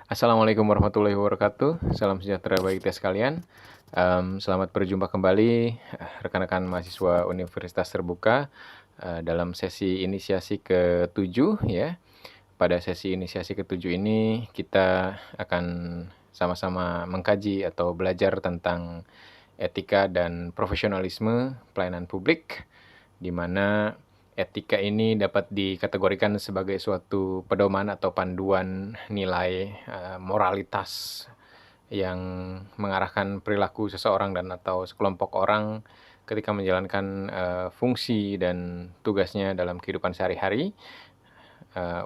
Assalamualaikum warahmatullahi wabarakatuh. Salam sejahtera bagi kita sekalian. Selamat berjumpa kembali rekan-rekan mahasiswa Universitas Terbuka dalam sesi inisiasi ke-7 ya. Pada sesi inisiasi ke-7 ini kita akan sama-sama mengkaji atau belajar tentang etika dan profesionalisme pelayanan publik, di mana etika ini dapat dikategorikan sebagai suatu pedoman atau panduan nilai moralitas yang mengarahkan perilaku seseorang dan atau sekelompok orang ketika menjalankan fungsi dan tugasnya dalam kehidupan sehari-hari.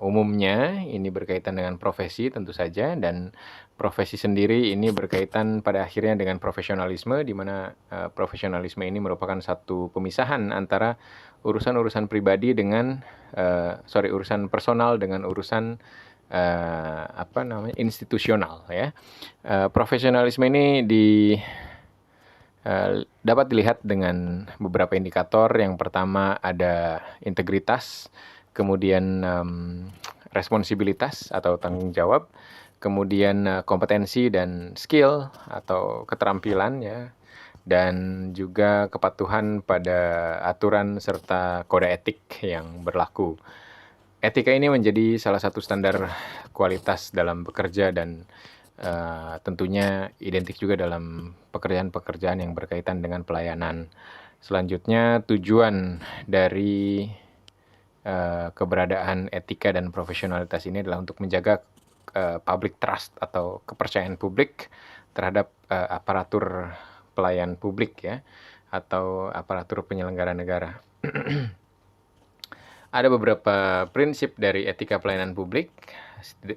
Umumnya ini berkaitan dengan profesi tentu saja, dan profesi sendiri ini berkaitan pada akhirnya dengan profesionalisme, di mana profesionalisme ini merupakan satu pemisahan antara urusan-urusan pribadi dengan urusan personal dengan urusan institusional ya. Profesionalisme ini dapat dilihat dengan beberapa indikator. Yang pertama ada integritas, kemudian responsibilitas atau tanggung jawab, kemudian kompetensi dan skill atau keterampilan ya, dan juga kepatuhan pada aturan serta kode etik yang berlaku. Etika ini menjadi salah satu standar kualitas dalam bekerja dan tentunya identik juga dalam pekerjaan-pekerjaan yang berkaitan dengan pelayanan. Selanjutnya, tujuan dari keberadaan etika dan profesionalitas ini adalah untuk menjaga public trust atau kepercayaan publik terhadap aparatur pelayan publik ya, atau aparatur penyelenggara negara. Ada beberapa prinsip dari etika pelayanan publik,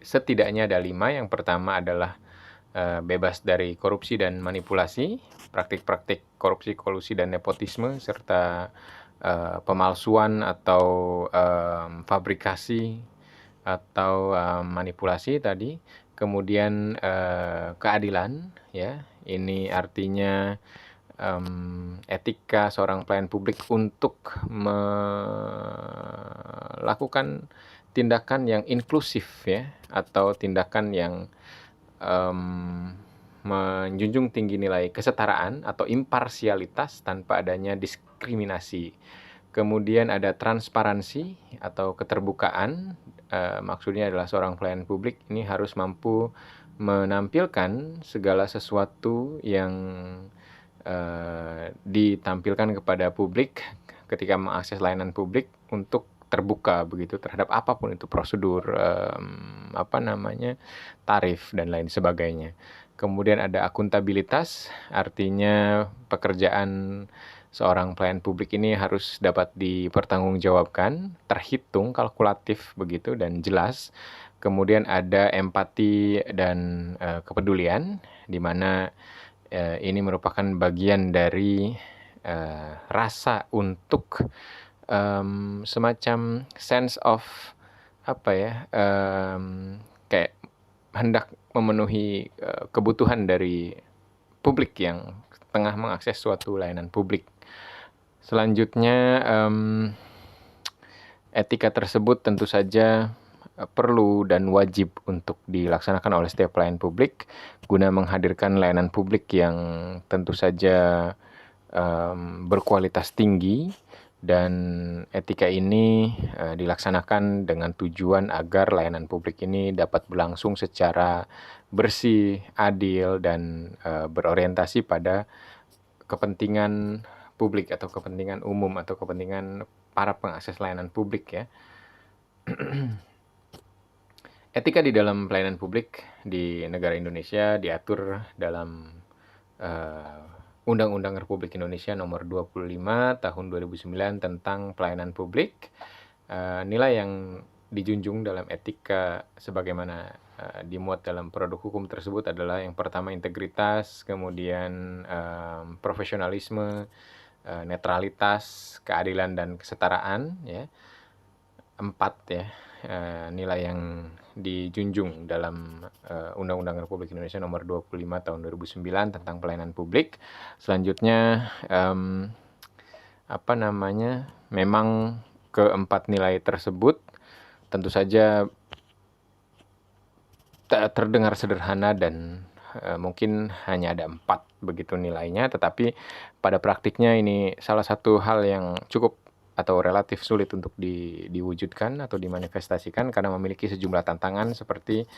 setidaknya ada 5. Yang pertama adalah bebas dari korupsi dan manipulasi, praktik-praktik korupsi, kolusi, dan nepotisme, serta pemalsuan atau fabrikasi atau manipulasi tadi. Kemudian keadilan ya, ini artinya etika seorang pelayan publik untuk melakukan tindakan yang inklusif ya, atau tindakan yang menjunjung tinggi nilai kesetaraan atau imparsialitas tanpa adanya diskriminasi. Kemudian ada transparansi atau keterbukaan. Maksudnya adalah seorang pelayan publik ini harus mampu menampilkan segala sesuatu yang ditampilkan kepada publik ketika mengakses layanan publik untuk terbuka begitu terhadap apapun itu, prosedur, tarif dan lain sebagainya. Kemudian ada akuntabilitas, artinya pekerjaan seorang pelayan publik ini harus dapat dipertanggungjawabkan, terhitung, kalkulatif begitu dan jelas. Kemudian ada empati dan kepedulian, di mana ini merupakan bagian dari rasa untuk semacam sense of kayak hendak memenuhi kebutuhan dari publik yang tengah mengakses suatu layanan publik. Selanjutnya, etika tersebut tentu saja perlu dan wajib untuk dilaksanakan oleh setiap pelayan publik guna menghadirkan layanan publik yang tentu saja berkualitas tinggi, dan etika ini dilaksanakan dengan tujuan agar layanan publik ini dapat berlangsung secara bersih, adil, dan berorientasi pada kepentingan publik atau kepentingan umum atau kepentingan para pengakses layanan publik ya. Etika di dalam pelayanan publik di negara Indonesia diatur dalam Undang-Undang Republik Indonesia Nomor 25 Tahun 2009 tentang Pelayanan Publik. Nilai yang dijunjung dalam etika sebagaimana dimuat dalam produk hukum tersebut adalah yang pertama integritas, kemudian profesionalisme, netralitas, keadilan dan kesetaraan ya. 4 ya nilai yang dijunjung dalam Undang-Undang Republik Indonesia Nomor 25 Tahun 2009 tentang Pelayanan Publik. Selanjutnya memang keempat nilai tersebut tentu saja terdengar sederhana dan mungkin hanya ada 4 begitu nilainya, tetapi pada praktiknya ini salah satu hal yang cukup atau relatif sulit untuk diwujudkan atau dimanifestasikan karena memiliki sejumlah tantangan seperti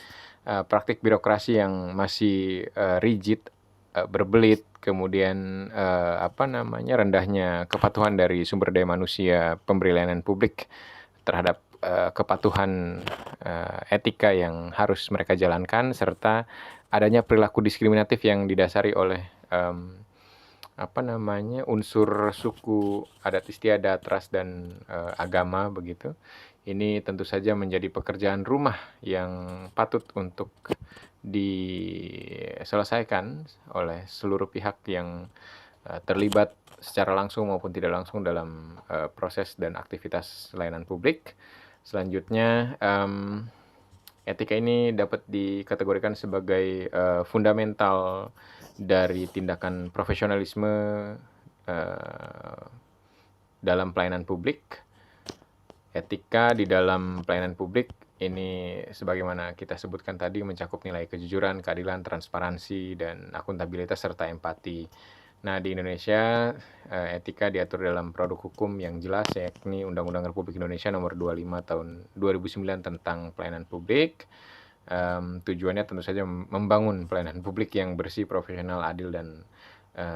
praktik birokrasi yang masih rigid, berbelit, kemudian rendahnya kepatuhan dari sumber daya manusia pemberi layanan publik terhadap kepatuhan etika yang harus mereka jalankan, serta adanya perilaku diskriminatif yang didasari oleh unsur suku, adat istiadat, ras, dan agama begitu. Ini tentu saja menjadi pekerjaan rumah yang patut untuk diselesaikan oleh seluruh pihak yang terlibat secara langsung maupun tidak langsung dalam proses dan aktivitas layanan publik. Selanjutnya, etika ini dapat dikategorikan sebagai fundamental dari tindakan profesionalisme dalam pelayanan publik. Etika di dalam pelayanan publik ini sebagaimana kita sebutkan tadi mencakup nilai kejujuran, keadilan, transparansi, dan akuntabilitas serta empati. Nah, di Indonesia etika diatur dalam produk hukum yang jelas, yakni Undang-Undang Republik Indonesia Nomor 25 Tahun 2009 tentang Pelayanan Publik. Tujuannya tentu saja membangun pelayanan publik yang bersih, profesional, adil, dan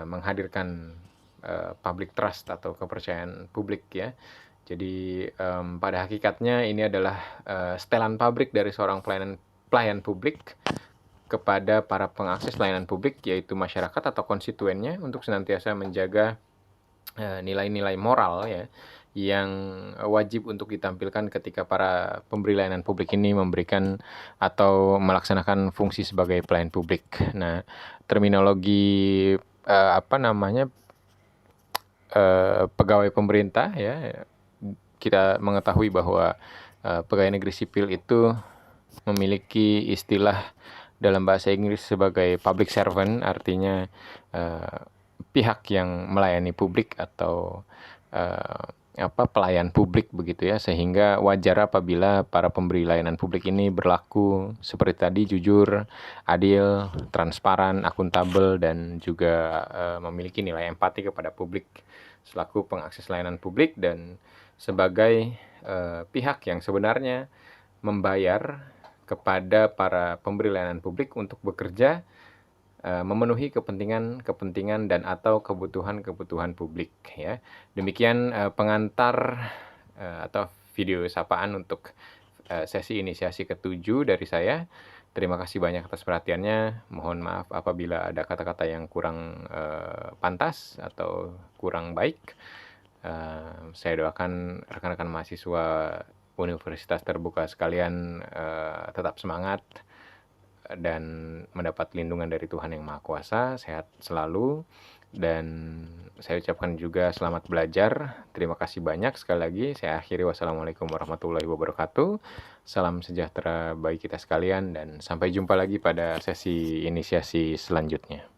menghadirkan public trust atau kepercayaan publik ya. Jadi pada hakikatnya ini adalah setelan pabrik dari seorang pelayan publik kepada para pengakses layanan publik, yaitu masyarakat atau konstituennya, untuk senantiasa menjaga nilai-nilai moral ya yang wajib untuk ditampilkan ketika para pemberi layanan publik ini memberikan atau melaksanakan fungsi sebagai pelayan publik. Nah, terminologi pegawai pemerintah ya, kita mengetahui bahwa pegawai negeri sipil itu memiliki istilah dalam bahasa Inggris sebagai public servant, artinya pihak yang melayani publik atau pelayan publik begitu ya, sehingga wajar apabila para pemberi layanan publik ini berlaku seperti tadi, jujur, adil, transparan, akuntabel, dan juga memiliki nilai empati kepada publik selaku pengakses layanan publik dan sebagai pihak yang sebenarnya membayar kepada para pemberi layanan publik untuk bekerja memenuhi kepentingan dan atau kebutuhan publik ya. Demikian pengantar atau video sapaan untuk sesi inisiasi ke-7 dari saya. Terima kasih banyak atas perhatiannya. Mohon maaf apabila ada kata-kata yang kurang pantas atau kurang baik. Saya doakan rekan-rekan mahasiswa Universitas Terbuka sekalian tetap semangat dan mendapat lindungan dari Tuhan Yang Maha Kuasa, sehat selalu, dan saya ucapkan juga selamat belajar. Terima kasih banyak sekali lagi. Saya akhiri, wassalamualaikum warahmatullahi wabarakatuh. Salam sejahtera bagi kita sekalian dan sampai jumpa lagi pada sesi inisiasi selanjutnya.